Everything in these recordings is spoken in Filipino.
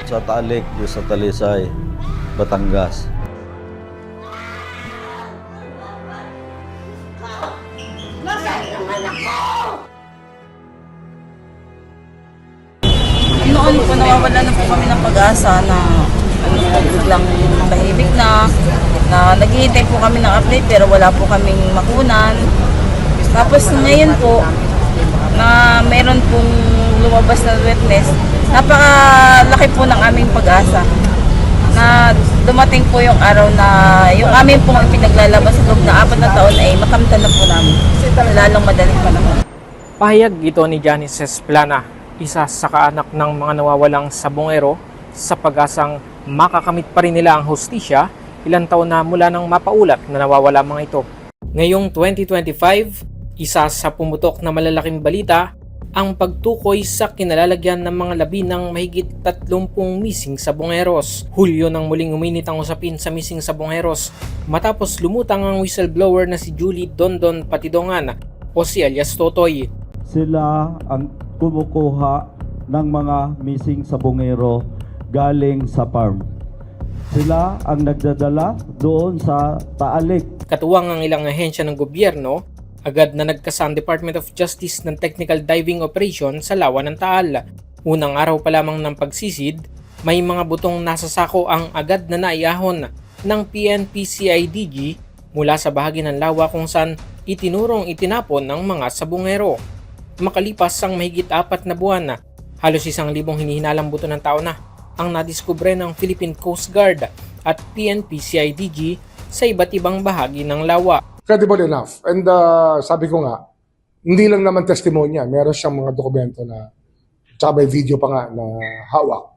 sa Taalik, sa Talisay, Batangas. Noon po nawawala na po kami ng pag-asa na biglang tahimik na naghihintay po kami ng update pero wala po kaming makunan. Tapos ngayon po na meron pong lumabas na witness, napakalaki po ng aming pag-asa na dumating po yung araw na yung aming pong ipinaglalabas sa loob na 4 na taon ay makamtan na po namin lalong madaling panahon. Pahayag ito ni Janice Esplana, isa sa kaanak ng mga nawawalang sabongero, sa pag-asang makakamit pa rin nila ang hustisya ilang taon na mula nang mapaulat na nawawala mga ito. Ngayong 2025, isa sa pumutok na malalaking balita ang pagtukoy sa kinalalagyan ng mga labi ng mahigit 30 missing sabongeros. Hulyo nang muling uminit ang usapin sa missing sabongeros matapos lumutang ang whistleblower na si Julie Dondon Patidongan o si alias Totoy. Sila ang kumukuha ng mga missing sabongero galing sa farm. Sila ang nagdadala doon sa Taalik. Katuwang ang ilang ahensya ng gobyerno, agad na nagkasa ang Department of Justice ng technical diving operation sa lawa ng Taal. Unang araw pa lamang ng pagsisid, may mga butong nasa sako ang agad na naiyahon ng PNP-CIDG mula sa bahagi ng lawa kung saan itinurong itinapon ng mga sabongero. Makalipas ang mahigit 4 na buwan, halos 1,000 hinihinalang buto ng tao na ang nadiskubre ng Philippine Coast Guard at PNP-CIDG sa iba't ibang bahagi ng lawa. Credible enough. And sabi ko nga, hindi lang naman testimonya, meron siyang mga dokumento na, tsaka may video pa nga na hawak,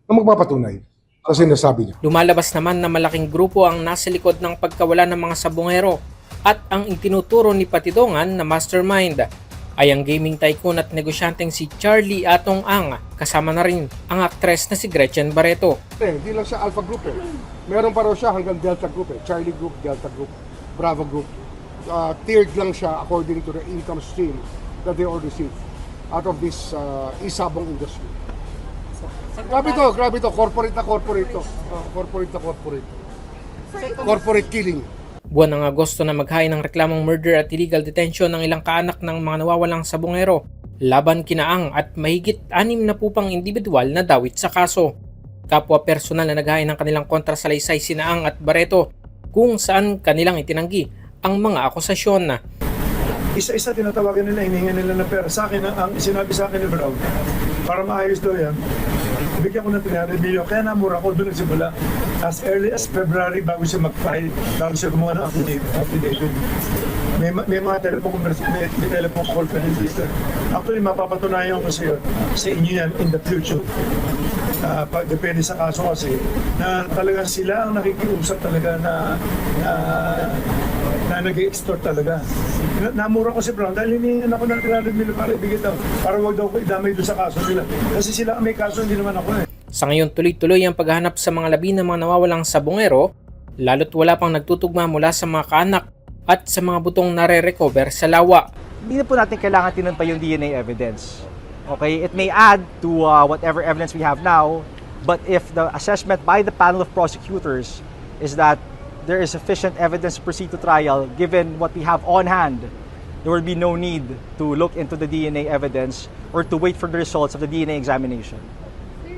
na magpapatunay kasi nasabi niya. Lumalabas naman na malaking grupo ang nasa likod ng pagkawala ng mga sabongero at ang itinuturo ni Patidongan na mastermind ay ang gaming tycoon at negosyanteng si Charlie Atong Ang, kasama na rin ang aktres na si Gretchen Barreto. Hindi lang siya Alpha Group eh. Meron pa raw siya hanggang Delta Group eh. Charlie Group, Delta Group, Bravo Group. Tiered lang siya according to the income stream that they all receive out of this isabong industry. Grabe to. Corporate na corporate to. Corporate na corporate. Corporate killing. Buwan ng Agosto na maghain ng reklamong murder at illegal detention ng ilang kaanak ng mga nawawalang sabongero laban kina Ang at mahigit 6 na pupang individual na dawit sa kaso. Kapwa personal na naghain ng kanilang kontrasalaysay sina Ang at Barreto kung saan kanilang itinanggi ang mga akusasyon na isa-isa tinatawagan nila, hinihingan nila ng pera. Sa akin, ang sinabi sa akin ni Brown, para maayos daw yan, bigyan ko ng 300 million. Kaya namura ko doon nagsimula. As early as February, bago siya mag-file, bago siya gumawa ng affidavit. May mga may telephone call pa rin dito. Actually, mapapatunayan ko sa inyo yan in the future. Depende sa kaso kasi, na talagang sila ang nakikiusap talaga na nag-extort talaga. Namura ko si Brown dahil hinihingan ako ng 300 million para ibigay daw. Para wag daw ko idamay doon sa kaso nila. Kasi sila ang may kaso, hindi naman ako eh. Sa ngayon tuloy-tuloy ang paghahanap sa mga labi ng mga nawawalang sabongero, lalo't wala pang nagtutugma mula sa mga kaanak at sa mga butong nare-recover sa lawa. Hindi na po natin kailangan tinan pa yung DNA evidence. Okay, it may add to whatever evidence we have now, but if the assessment by the panel of prosecutors is that there is sufficient evidence to proceed to trial, given what we have on hand, there will be no need to look into the DNA evidence or to wait for the results of the DNA examination.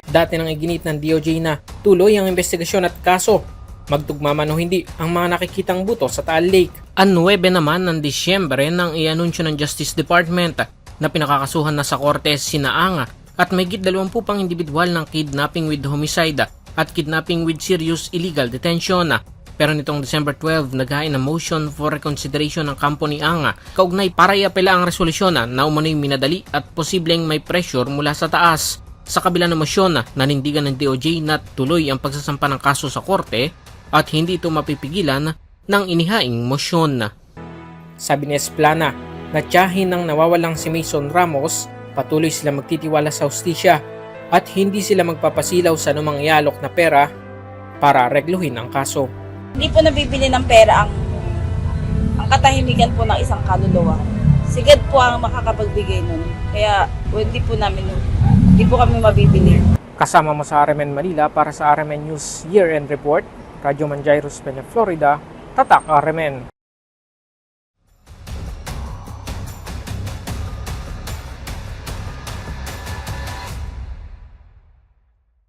Dati nang iginit ng DOJ na tuloy ang investigasyon at kaso, magtugma man o hindi ang mga nakikitang buto sa Taal Lake. Ang 9 naman ng Disyembre nang i-anunsyo ng Justice Department na pinakakasuhan na sa korte sina Ang at mahigit 20 pang individual ng kidnapping with homicide at kidnapping with serious illegal detention. Pero nitong December 12, naghain ng motion for reconsideration ng kampo ni Ang kaugnay para iapela ang resolusyon na umano'y minadali at posibleng may pressure mula sa taas. Sa kabila ng motion, nanindigan ng DOJ na tuloy ang pagsasampa ng kaso sa korte at hindi ito mapipigilan ng inihaing motion. Sabi ni Esplana, na tiyahin ng nawawalang si Mason Ramos, patuloy sila magtitiwala sa hustisya at hindi sila magpapasilaw sa anumang ialok na pera para regluhin ang kaso. Hindi po nabibili ng pera ang katahimikan po ng isang kaluluwa. Si God po ang makakapagbigay nun. Kaya hindi po kami mabibili. Kasama mo sa RMN Manila para sa RMN News Year-End Report, Radyo Manjairos, Peña, Florida, Tatak RMN.